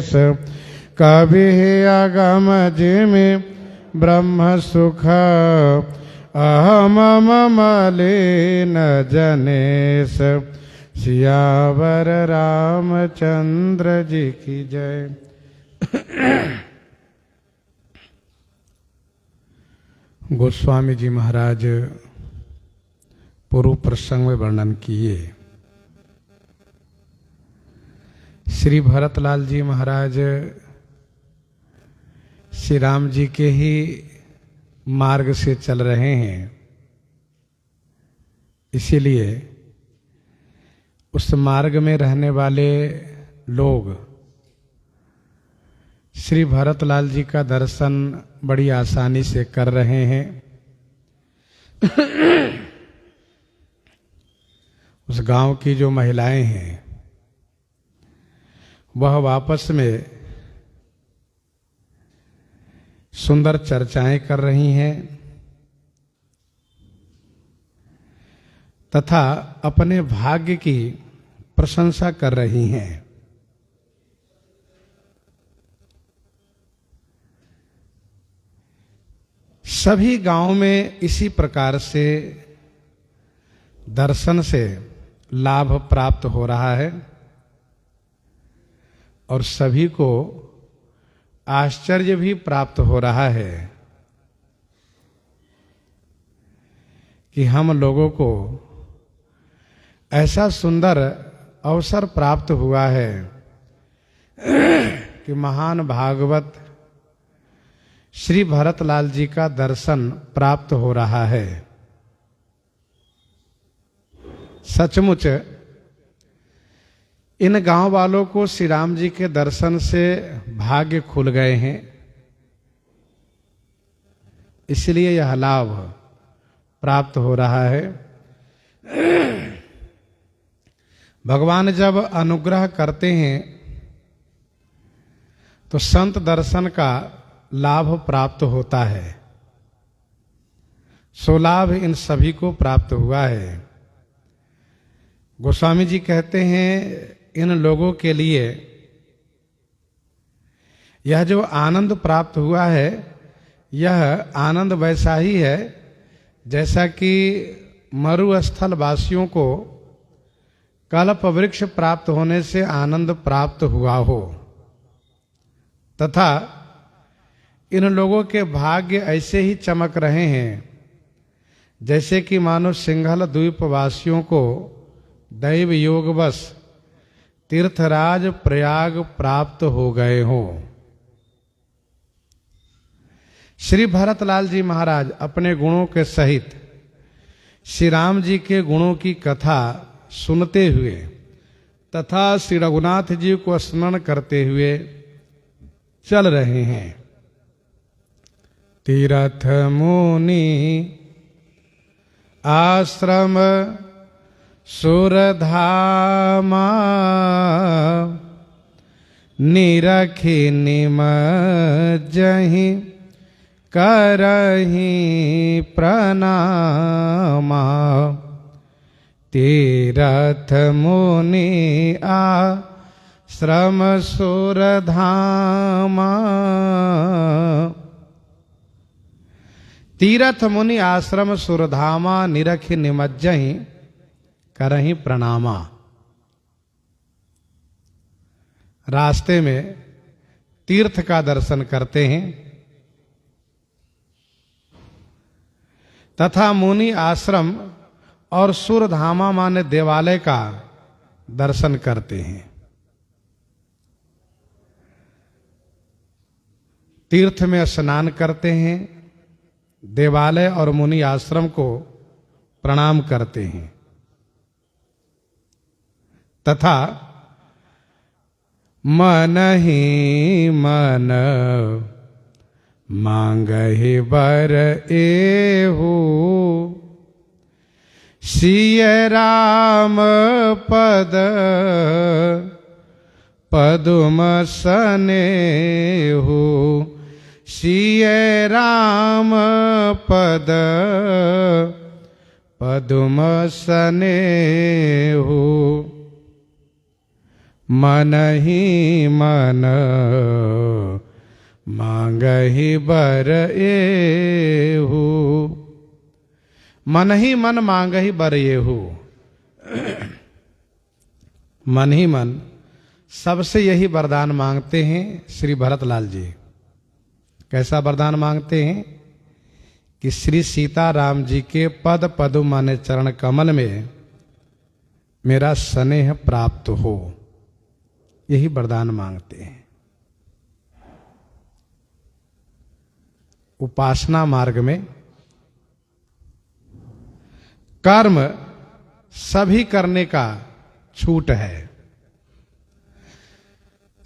कवि अगम जिमि ब्रह्म सुख अहम मलिन जनेश। सियावर रामचंद्र जी की जय। गोस्वामी जी महाराज पूर्व प्रसंग में वर्णन किए। श्री भरतलाल जी महाराज श्री राम जी के ही मार्ग से चल रहे हैं, इसीलिए उस मार्ग में रहने वाले लोग श्री भरतलाल जी का दर्शन बड़ी आसानी से कर रहे हैं। उस गांव की जो महिलाएं हैं वह आपस में सुंदर चर्चाएं कर रही हैं तथा अपने भाग्य की प्रशंसा कर रही हैं। सभी गांव में इसी प्रकार से दर्शन से लाभ प्राप्त हो रहा है और सभी को आश्चर्य भी प्राप्त हो रहा है कि हम लोगों को ऐसा सुंदर अवसर प्राप्त हुआ है कि महान भागवत श्री भरतलाल जी का दर्शन प्राप्त हो रहा है। सचमुच इन गांव वालों को श्री राम जी के दर्शन से भाग्य खुल गए हैं, इसलिए यह लाभ प्राप्त हो रहा है। भगवान जब अनुग्रह करते हैं तो संत दर्शन का लाभ प्राप्त होता है। सो लाभ इन सभी को प्राप्त हुआ है। गोस्वामी जी कहते हैं इन लोगों के लिए यह जो आनंद प्राप्त हुआ है यह आनंद वैसा ही है जैसा कि मरुस्थल वासियों को कल्प वृक्ष प्राप्त होने से आनंद प्राप्त हुआ हो, तथा इन लोगों के भाग्य ऐसे ही चमक रहे हैं जैसे कि मानो सिंघल द्वीप वासियों को दैव योगवश तीर्थराज प्रयाग प्राप्त हो गए हों। श्री भरतलाल जी महाराज अपने गुणों के सहित श्री राम जी के गुणों की कथा सुनते हुए तथा श्री रघुनाथ जी को स्मरण करते हुए चल रहे हैं। तीर्थ मुनि आश्रम सुरधामा निरखि निमज्जहि करहि प्रणामा। तीर्थ मुनि आश्रम सुरधामा। तीर्थ मुनि आश्रम सुरधामा निरखि निमज्जहि करहि प्रणामा। रास्ते में तीर्थ का दर्शन करते हैं तथा मुनि आश्रम और सुरधामा माने देवालय का दर्शन करते हैं। तीर्थ में स्नान करते हैं, देवालय और मुनि आश्रम को प्रणाम करते हैं तथा मन ही मन मांगहि वर एहु। सिय राम पद पदुम सनेहु। सिय राम पद पदुम सनेहु। मन ही मन मांगहि बर एहू। मन ही मन मांगहि बर एहू। मन ही मन सबसे यही वरदान मांगते हैं श्री भरतलाल जी। कैसा वरदान मांगते हैं कि श्री सीताराम जी के पद पदु माने चरण कमल में मेरा स्नेह प्राप्त हो, यही वरदान मांगते हैं। उपासना मार्ग में कर्म सभी करने का छूट है।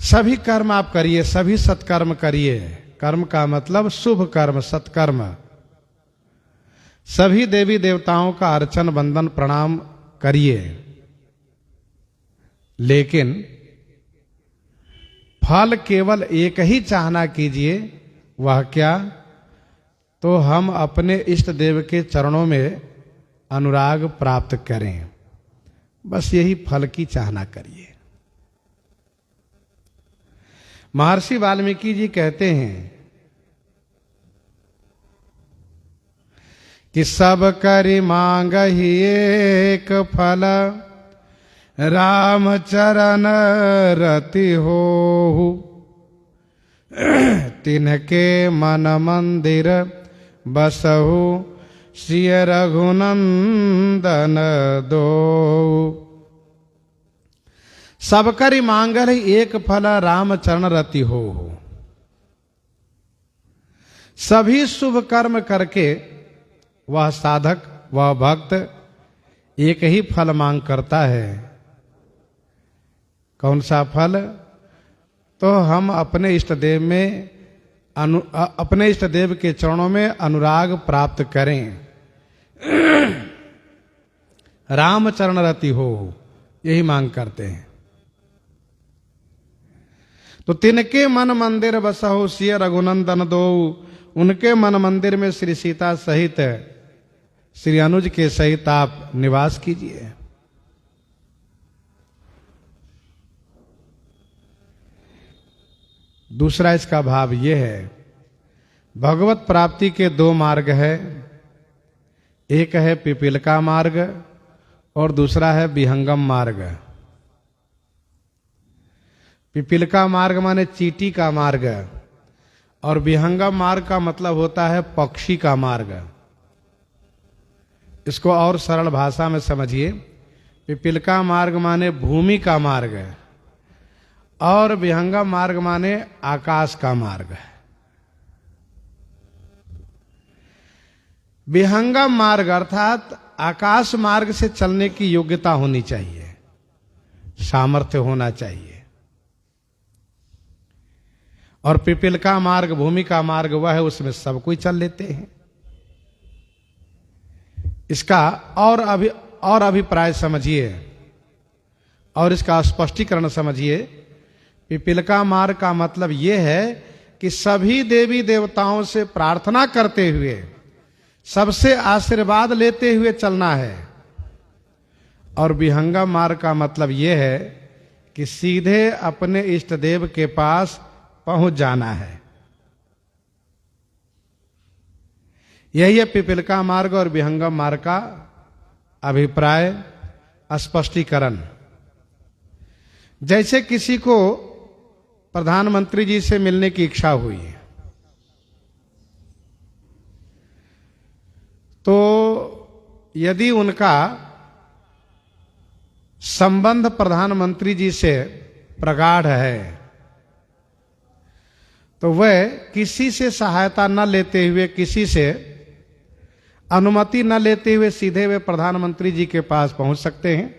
सभी कर्म आप करिए, सभी सत्कर्म करिए। कर्म का मतलब शुभ कर्म, सत्कर्म। सभी देवी देवताओं का अर्चन वंदन प्रणाम करिए, लेकिन फल केवल एक ही चाहना कीजिए। वह क्या? तो हम अपने इष्ट देव के चरणों में अनुराग प्राप्त करें, बस यही फल की चाहना करिए। महर्षि वाल्मीकि जी कहते हैं कि सब करि मांगहि एक फल, राम चरण रति होहु। तिनके मन मंदिर बसहु, सिय रघुनंदन दो। सब करि मांगल एक फल, राम चरण रति होहु। सभी शुभ कर्म करके वह साधक, वह भक्त एक ही फल मांग करता है। कौन सा फल? तो हम अपने इष्ट देव में अपने इष्ट देव के चरणों में अनुराग प्राप्त करें, राम चरण रति हो, यही मांग करते हैं। तो तिनके मन मंदिर बसहु, सिय रघुनंदन दो। उनके मन मंदिर में श्री सीता सहित, श्री अनुज के सहित आप निवास कीजिए। दूसरा इसका भाव यह है, भगवत प्राप्ति के दो मार्ग है। एक है पिपीलिका मार्ग और दूसरा है विहंगम मार्ग। पिपीलिका मार्ग माने चींटी का मार्ग, और विहंगम मार्ग का मतलब होता है पक्षी का मार्ग। इसको और सरल भाषा में समझिए। पिपीलिका मार्ग माने भूमि का मार्ग, और विहंगम मार्ग माने आकाश का मार्ग। विहंगम मार्ग अर्थात आकाश मार्ग से चलने की योग्यता होनी चाहिए, सामर्थ्य होना चाहिए। और पिपीलिका मार्ग, भूमि का मार्ग वह है, उसमें सब कोई चल लेते हैं। इसका और अभिप्राय समझिए और इसका स्पष्टीकरण समझिए। पिपीलिका मार्ग का मतलब यह है कि सभी देवी देवताओं से प्रार्थना करते हुए, सबसे आशीर्वाद लेते हुए चलना है। और विहंगम मार्ग का मतलब यह है कि सीधे अपने इष्ट देव के पास पहुंच जाना है। यही है पिपीलिका मार्ग और विहंगम मार्ग का अभिप्राय, स्पष्टीकरण। जैसे किसी को प्रधानमंत्री जी से मिलने की इच्छा हुई, तो यदि उनका संबंध प्रधानमंत्री जी से प्रगाढ़ है, तो वह किसी से सहायता न लेते हुए, किसी से अनुमति न लेते हुए सीधे वे प्रधानमंत्री जी के पास पहुंच सकते हैं।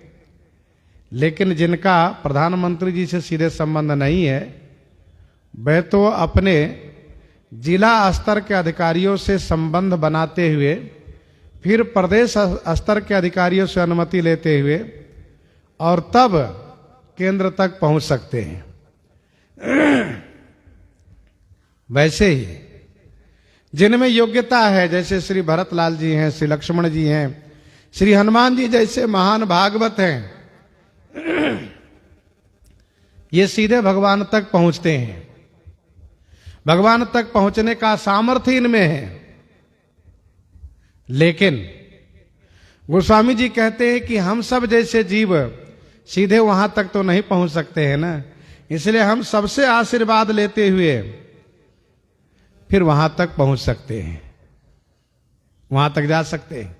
लेकिन जिनका प्रधानमंत्री जी से सीधे संबंध नहीं है, वे तो अपने जिला स्तर के अधिकारियों से संबंध बनाते हुए, फिर प्रदेश स्तर के अधिकारियों से अनुमति लेते हुए, और तब केंद्र तक पहुंच सकते हैं। वैसे ही जिनमें योग्यता है, जैसे श्री भरतलाल जी हैं, श्री लक्ष्मण जी हैं, श्री हनुमान जी जैसे महान भागवत हैं, ये सीधे भगवान तक पहुंचते हैं। भगवान तक पहुंचने का सामर्थ्य इनमें है। लेकिन गोस्वामी जी कहते हैं कि हम सब जैसे जीव सीधे वहां तक तो नहीं पहुंच सकते हैं ना, इसलिए हम सबसे आशीर्वाद लेते हुए फिर वहां तक पहुंच सकते हैं, वहां तक जा सकते हैं।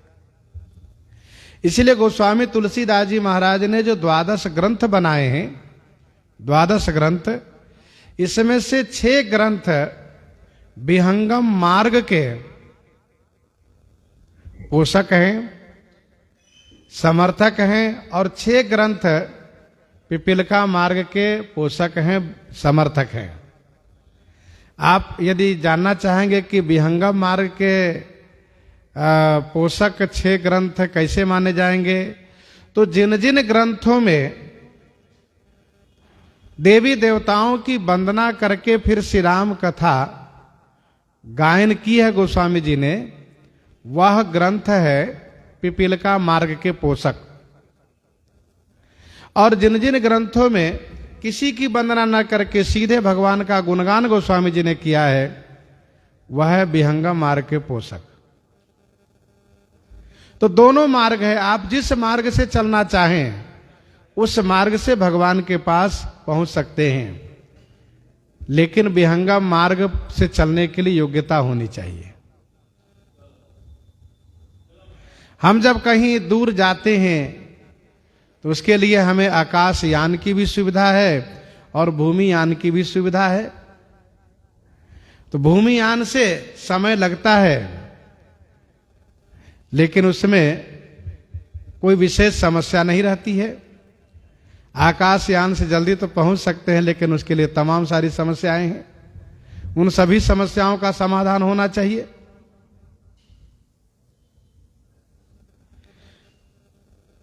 इसलिए गोस्वामी तुलसीदास जी महाराज ने जो 12 ग्रंथ बनाए हैं, 12 ग्रंथ, इसमें से 6 ग्रंथ विहंगम मार्ग के पोषक हैं, समर्थक हैं, और 6 ग्रंथ पिपीलिका मार्ग के पोषक हैं, समर्थक हैं। आप यदि जानना चाहेंगे कि विहंगम मार्ग के पोषक 6 ग्रंथ कैसे माने जाएंगे, तो जिन जिन ग्रंथों में देवी देवताओं की वंदना करके फिर श्री राम कथा गायन की है गोस्वामी जी ने, वह ग्रंथ है पिपीलिका मार्ग के पोषक। और जिन जिन ग्रंथों में किसी की वंदना न करके सीधे भगवान का गुणगान गोस्वामी जी ने किया है, वह है विहंगम मार्ग के पोषक। तो दोनों मार्ग है, आप जिस मार्ग से चलना चाहें उस मार्ग से भगवान के पास पहुंच सकते हैं, लेकिन विहंगम मार्ग से चलने के लिए योग्यता होनी चाहिए। हम जब कहीं दूर जाते हैं तो उसके लिए हमें आकाश यान की भी सुविधा है और भूमि यान की भी सुविधा है। तो भूमि यान से समय लगता है, लेकिन उसमें कोई विशेष समस्या नहीं रहती है। आकाशयान से जल्दी तो पहुंच सकते हैं, लेकिन उसके लिए तमाम सारी समस्याएं हैं। उन सभी समस्याओं का समाधान होना चाहिए।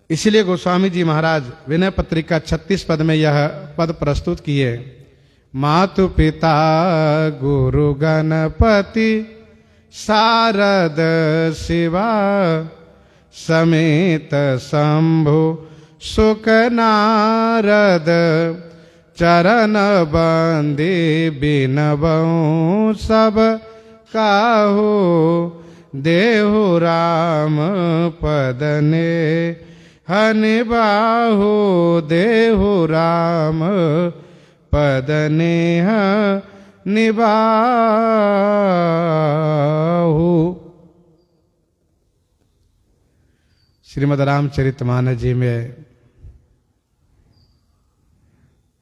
इसलिए गोस्वामी जी महाराज विनय पत्रिका 36 पद में यह पद प्रस्तुत किए। मातु पिता गुरु गणपति शारद शिवा समेत शंभु सुख नारद चरण बंदे बिनबऊ सब काहू देहु राम पदने हनिबाहु देहु राम पदने निबाहु। श्रीमद् रामचरितमानस जी में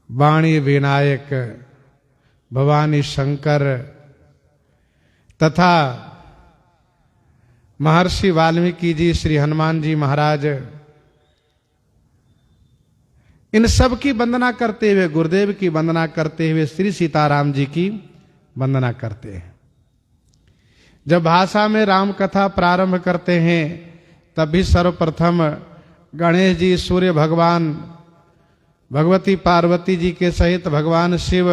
वाणी विनायक भवानी शंकर तथा महर्षि वाल्मीकि जी, श्री हनुमान जी महाराज, इन सब की वंदना करते हुए, गुरुदेव की वंदना करते हुए श्री सीताराम जी की वंदना करते हैं। जब भाषा में राम कथा प्रारंभ करते हैं तभी सर्वप्रथम गणेश जी, सूर्य भगवान, भगवती पार्वती जी के सहित भगवान शिव,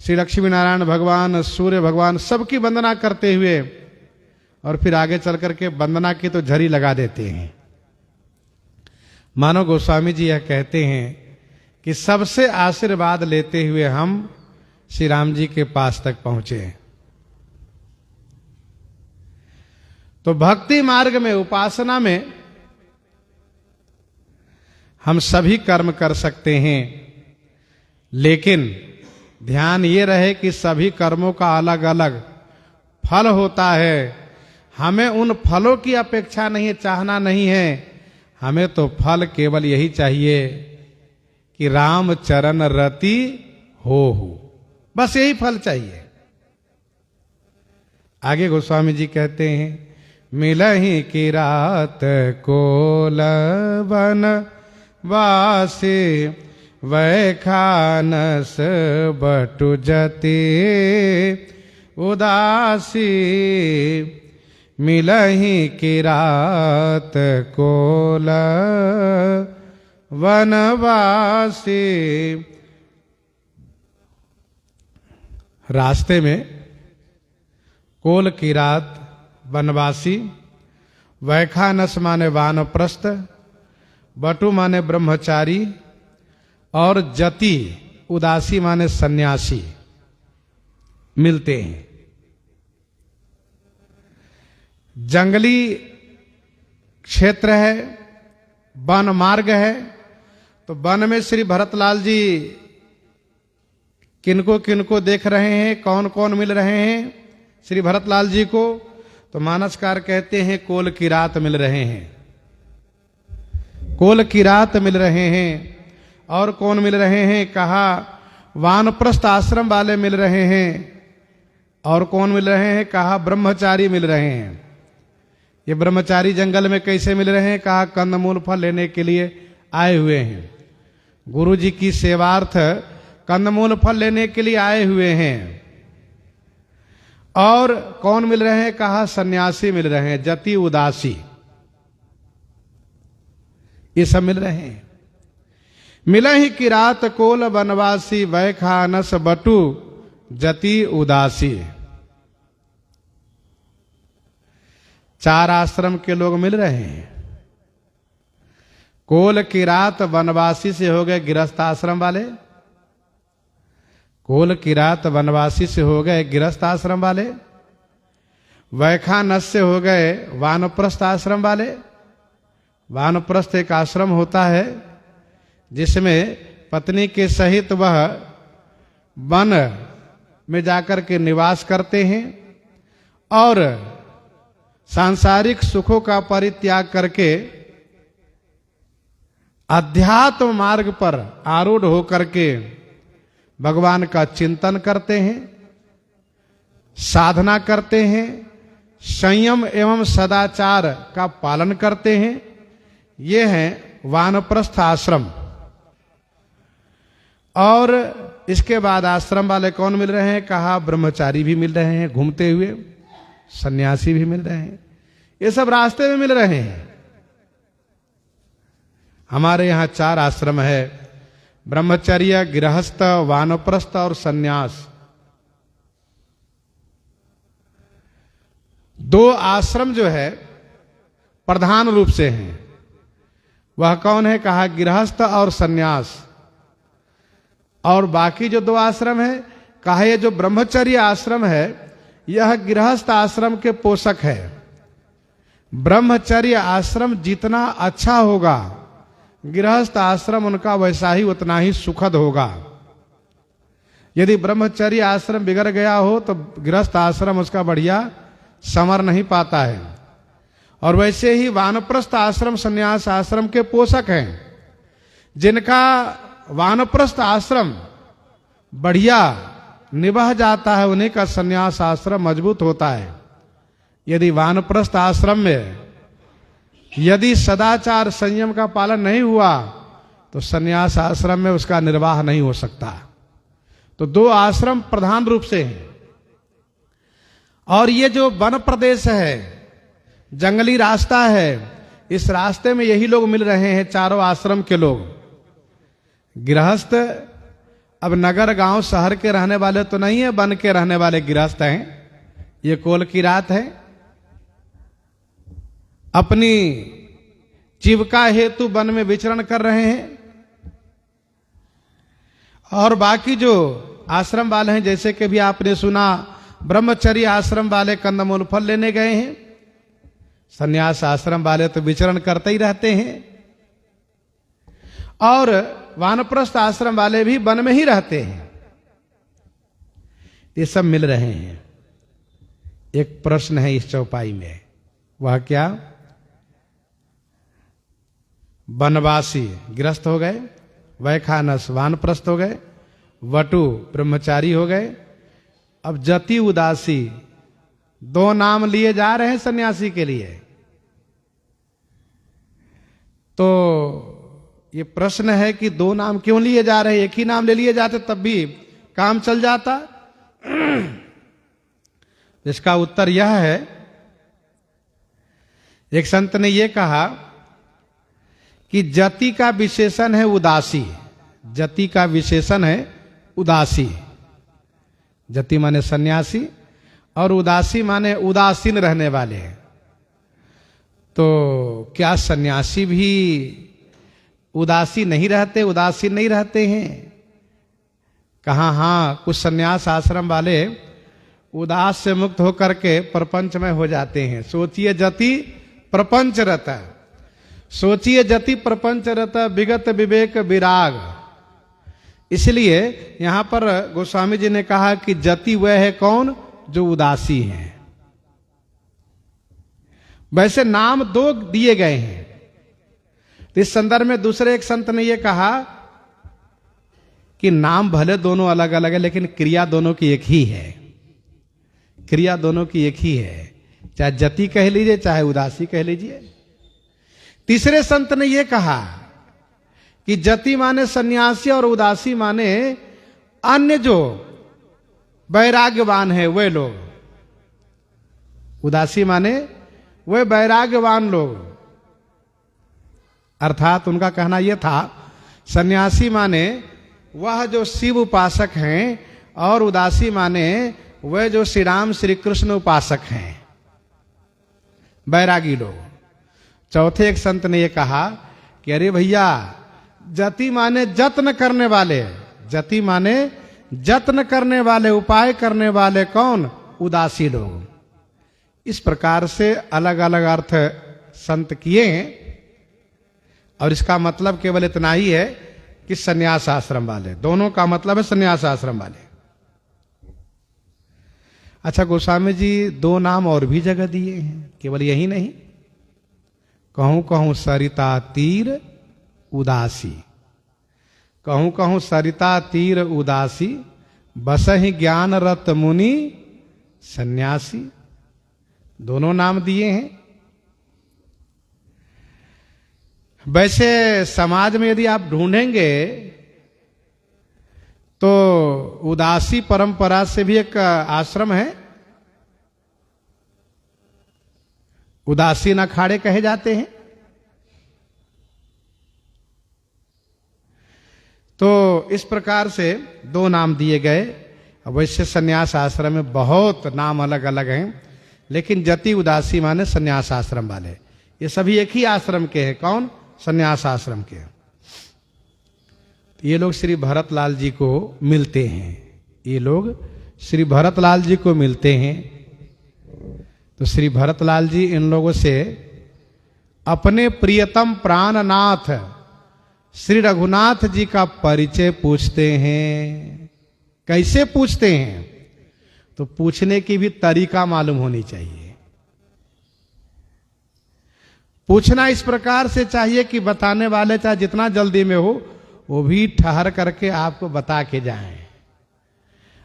श्री लक्ष्मी नारायण भगवान, सूर्य भगवान, सबकी वंदना करते हुए और फिर आगे चल करके वंदना की तो झरी लगा देते हैं। मानो गोस्वामी जी यह कहते हैं कि सबसे आशीर्वाद लेते हुए हम श्री राम जी के पास तक पहुंचे। तो भक्ति मार्ग में, उपासना में हम सभी कर्म कर सकते हैं, लेकिन ध्यान ये रहे कि सभी कर्मों का अलग अलग फल होता है। हमें उन फलों की अपेक्षा नहीं, चाहना नहीं है। हमें तो फल केवल यही चाहिए कि राम चरण रति हो, बस यही फल चाहिए। आगे गोस्वामी जी कहते हैं, मिलहि की रात कोलवन वासे वैखानस बटु जति उदासी। मिलहि की रात कोल वनवासी। रास्ते में कोल की रात, वनवासी, वैखानस माने वानप्रस्थ, बटु माने ब्रह्मचारी, और जति उदासी माने सन्यासी मिलते हैं। जंगली क्षेत्र है, वन मार्ग है, तो वन में श्री भरतलाल जी किनको किनको देख रहे हैं, कौन कौन मिल रहे हैं श्री भरतलाल जी को? तो मानसकार कहते हैं कोल किरात मिल रहे हैं, कोल किरात मिल रहे हैं। और कौन मिल रहे हैं? कहा वानप्रस्थ आश्रम वाले मिल रहे हैं। और कौन मिल रहे हैं? कहा ब्रह्मचारी मिल रहे हैं। ये ब्रह्मचारी जंगल में कैसे मिल रहे हैं? कहा कंदमूल फल लेने के लिए आए हुए हैं, गुरु जी की सेवार्थ कंदमूल फल लेने के लिए आए हुए हैं। और कौन मिल रहे हैं? कहा सन्यासी मिल रहे हैं, जति उदासी, ये सब मिल रहे हैं। मिले ही किरात कोल वनवासी, वैखानस बटु जति उदासी। 4 आश्रम के लोग मिल रहे हैं। कोल किरात वनवासी से हो गए गृहस्थ आश्रम वाले, कोल किरात वनवासी से हो गए गृहस्थ आश्रम वाले, वैखानस से हो गए वानप्रस्थ आश्रम वाले। वानप्रस्थ एक आश्रम होता है जिसमें पत्नी के सहित वह वन में जाकर के निवास करते हैं और सांसारिक सुखों का परित्याग करके अध्यात्म मार्ग पर आरूढ़ होकर के भगवान का चिंतन करते हैं, साधना करते हैं, संयम एवं सदाचार का पालन करते हैं। ये है वानप्रस्थ आश्रम। और इसके बाद आश्रम वाले कौन मिल रहे हैं? कहा ब्रह्मचारी भी मिल रहे हैं घूमते हुए, सन्यासी भी मिल रहे हैं। ये सब रास्ते में मिल रहे हैं। हमारे यहाँ 4 आश्रम है, ब्रह्मचर्य, गृहस्थ, वानप्रस्थ और सन्यास। 2 आश्रम जो है प्रधान रूप से हैं, वह कौन है? कहा गृहस्थ और सन्यास। और बाकी जो 2 आश्रम है, कहा ये जो ब्रह्मचर्य आश्रम है यह गृहस्थ आश्रम के पोषक है। ब्रह्मचर्य आश्रम जितना अच्छा होगा, गृहस्थ आश्रम उनका वैसा ही उतना ही सुखद होगा। यदि ब्रह्मचर्य आश्रम बिगड़ गया हो तो गृहस्थ आश्रम उसका बढ़िया संवर नहीं पाता है। और वैसे ही वानप्रस्थ आश्रम सन्यास आश्रम के पोषक हैं। जिनका वानप्रस्थ आश्रम बढ़िया निभा जाता है, उन्हीं का सन्यास आश्रम मजबूत होता है। यदि वानप्रस्थ आश्रम में यदि सदाचार संयम का पालन नहीं हुआ तो सन्यास आश्रम में उसका निर्वाह नहीं हो सकता। तो 2 आश्रम प्रधान रूप से हैं। और ये जो वन प्रदेश है, जंगली रास्ता है, इस रास्ते में यही लोग मिल रहे हैं, चारों आश्रम के लोग। गृहस्थ अब नगर गांव शहर के रहने वाले तो नहीं है, वन के रहने वाले गृहस्थ हैं। ये कोल की रात है, अपनी जीविका हेतु वन में विचरण कर रहे हैं। और बाकी जो आश्रम वाले हैं, जैसे कि भी आपने सुना, ब्रह्मचर्य आश्रम वाले कंदमूल फल लेने गए हैं, सन्यास आश्रम वाले तो विचरण करते ही रहते हैं, और वानप्रस्थ आश्रम वाले भी वन में ही रहते हैं। ये सब मिल रहे हैं। एक प्रश्न है इस चौपाई में, वह क्या? वनवासी गृहस्थ हो गए, वैखानस वानप्रस्थ हो गए, वटु ब्रह्मचारी हो गए, अब जति उदासी 2 नाम लिए जा रहे हैं सन्यासी के लिए। तो ये प्रश्न है कि 2 नाम क्यों लिए जा रहे हैं? एक ही नाम ले लिए जाते तब भी काम चल जाता। इसका उत्तर यह है, एक संत ने यह कहा कि जति का विशेषण है उदासी। जति का विशेषण है उदासी। जति माने सन्यासी और उदासी माने उदासीन रहने वाले हैं। तो क्या सन्यासी भी उदासी नहीं रहते, उदासीन नहीं रहते हैं? कहा हाँ कुछ सन्यास आश्रम वाले उदास से मुक्त होकर के प्रपंच में हो जाते हैं। सोचिए जति प्रपंच रहता, सोचिए जति प्रपंच रहता, विगत विवेक विराग। इसलिए यहां पर गोस्वामी जी ने कहा कि जति वह है कौन जो उदासी है। वैसे नाम दो दिए गए हैं। इस संदर्भ में दूसरे एक संत ने यह कहा कि नाम भले दोनों अलग अलग है लेकिन क्रिया दोनों की एक ही है, क्रिया दोनों की एक ही है, चाहे जति कह लीजिए चाहे उदासी कह लीजिए। तीसरे संत ने यह कहा कि जति माने सन्यासी और उदासी माने अन्य जो वैराग्यवान है वे लोग। उदासी माने वे वैराग्यवान लोग, अर्थात उनका कहना यह था सन्यासी माने वह जो शिव उपासक हैं और उदासी माने वह जो श्री राम श्री कृष्ण उपासक हैं, बैरागी लोग। चौथे एक संत ने यह कहा कि अरे भैया जति माने जत्न करने वाले, जति माने जत्न करने वाले, उपाय करने वाले कौन? उदासी लोग। इस प्रकार से अलग अलग अर्थ संत किए हैं और इसका मतलब केवल इतना ही है कि सन्यास आश्रम वाले, दोनों का मतलब है सन्यास आश्रम वाले। अच्छा, गोस्वामी जी दो नाम और भी जगह दिए हैं, केवल यही नहीं। कहूं कहूं सरिता तीर उदासी, कहूं कहूं सरिता तीर उदासी, बसहि ज्ञान रत मुनि सन्यासी, दोनों नाम दिए हैं। वैसे समाज में यदि आप ढूंढेंगे तो उदासी परंपरा से भी एक आश्रम है, उदासीन अखाड़े कहे जाते हैं। तो इस प्रकार से दो नाम दिए गए। वैसे सन्यास आश्रम में बहुत नाम अलग अलग हैं, लेकिन जति उदासी माने सन्यास आश्रम वाले, ये सभी एक ही आश्रम के हैं। कौन? सन्यास आश्रम के। ये लोग श्री भरतलाल जी को मिलते हैं, ये लोग श्री भरतलाल जी को मिलते हैं। तो श्री भरतलाल जी इन लोगों से अपने प्रियतम प्राणनाथ श्री रघुनाथ जी का परिचय पूछते हैं। कैसे पूछते हैं? तो पूछने की भी तरीका मालूम होनी चाहिए। पूछना इस प्रकार से चाहिए कि बताने वाले चाहे जितना जल्दी में हो वो भी ठहर करके आपको बता के जाएं।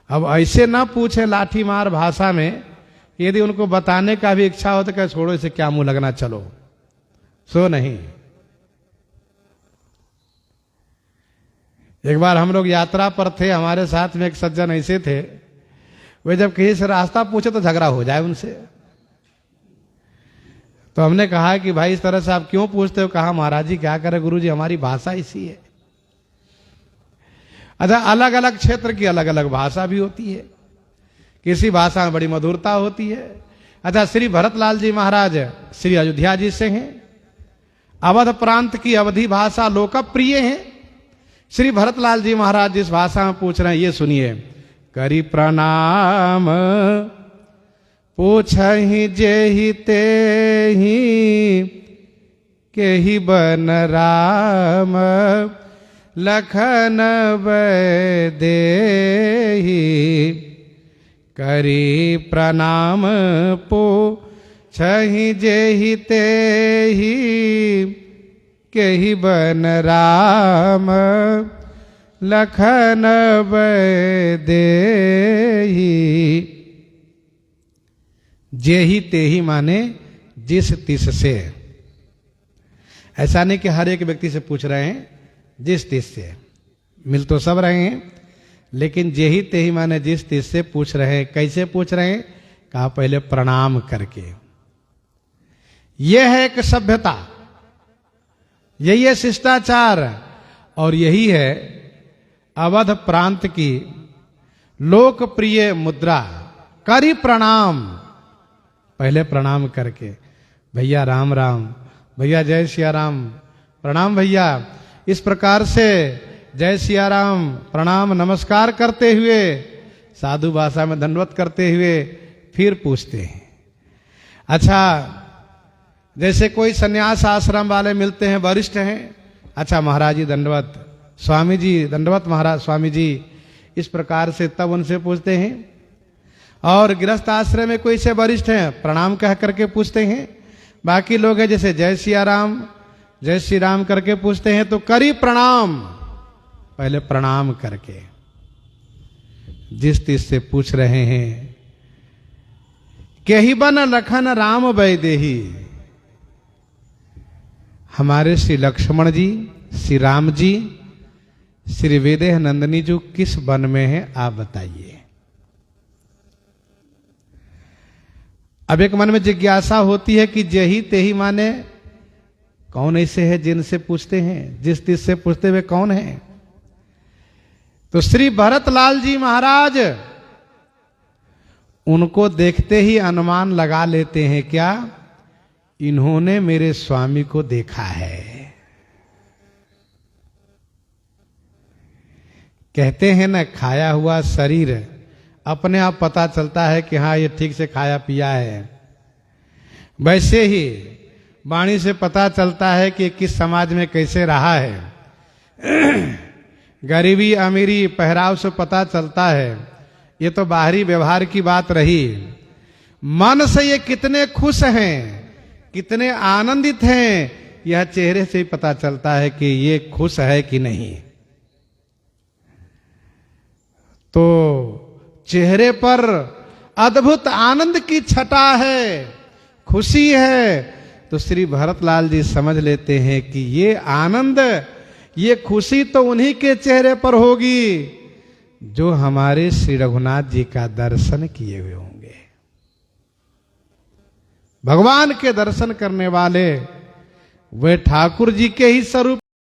अब ऐसे ना पूछे लाठी मार भाषा में, यदि उनको बताने का भी इच्छा हो तो कहे छोड़ो इसे क्या मुंह लगना, चलो। सो नहीं। एक बार हम लोग यात्रा पर थे, हमारे साथ में एक सज्जन ऐसे थे, वे जब कहीं से रास्ता पूछे तो झगड़ा हो जाए उनसे। तो हमने कहा कि भाई इस तरह से आप क्यों पूछते हो? कहा महाराज जी क्या करें गुरु जी, हमारी भाषा इसी है। अच्छा, अलग अलग क्षेत्र की अलग अलग भाषा भी होती है, किसी भाषा में बड़ी मधुरता होती है। अच्छा, श्री भरतलाल जी महाराज श्री अयोध्या जी से हैं, अवध प्रांत की अवधी भाषा लोकप्रिय है। श्री भरतलाल जी महाराज जिस भाषा में पूछ रहे हैं ये सुनिए। करी प्रणाम पूछहि जेहि तेहि, केहि बन राम लखन वैदेही। करी प्रणाम पूछहि जेहि तेहि, केहि बन राम लखन वैदेही। जेहि तेहि माने जिस तिस से। ऐसा नहीं कि हर एक व्यक्ति से पूछ रहे हैं, जिस तिस से। मिल तो सब रहे हैं, लेकिन जेहि तेहि माने जिस तिस से पूछ रहे हैं। कैसे पूछ रहे हैं? कहा पहले प्रणाम करके। यह है एक सभ्यता, यही है शिष्टाचार, और यही है अवध प्रांत की लोकप्रिय मुद्रा। करी प्रणाम, पहले प्रणाम करके, भैया राम राम, भैया जय सिया राम, प्रणाम भैया। इस प्रकार से जय सिया राम प्रणाम नमस्कार करते हुए, साधु भाषा में दंडवत करते हुए फिर पूछते हैं। अच्छा, जैसे कोई सन्यास आश्रम वाले मिलते हैं, वरिष्ठ हैं, अच्छा महाराज जी दंडवत, स्वामी जी दंडवत महाराज स्वामी जी, इस प्रकार से तब उनसे पूछते हैं। और गृहस्थ आश्रम में कोई से वरिष्ठ हैं, प्रणाम कह करके पूछते हैं। बाकी लोग हैं जैसे जय सिया राम जय श्री राम करके पूछते हैं, तो करी प्रणाम, पहले प्रणाम करके जिस तीस से पूछ रहे हैं। केहि बन लखन राम वैदेही, हमारे श्री लक्ष्मण जी, श्री राम जी, श्री वेदेह नंदिनी जी किस वन में है आप बताइए। अब एक मन में जिज्ञासा होती है कि जेही तेही माने कौन ऐसे है जिनसे पूछते हैं, जिस तीस से पूछते हुए कौन है। तो श्री भरतलाल जी महाराज उनको देखते ही अनुमान लगा लेते हैं, क्या इन्होंने मेरे स्वामी को देखा है। कहते हैं ना, खाया हुआ शरीर अपने आप पता चलता है कि हाँ ये ठीक से खाया पिया है। वैसे ही वाणी से पता चलता है कि किस समाज में कैसे रहा है। गरीबी अमीरी पहराव से पता चलता है। ये तो बाहरी व्यवहार की बात रही। मन से ये कितने खुश हैं, कितने आनंदित हैं, यह चेहरे से ही पता चलता है कि ये खुश है कि नहीं। तो चेहरे पर अद्भुत आनंद की छटा है, खुशी है। तो श्री भरतलाल जी समझ लेते हैं कि ये आनंद, ये खुशी तो उन्हीं के चेहरे पर होगी जो हमारे श्री रघुनाथ जी का दर्शन किए हुए होंगे। भगवान के दर्शन करने वाले वे ठाकुर जी के ही स्वरूप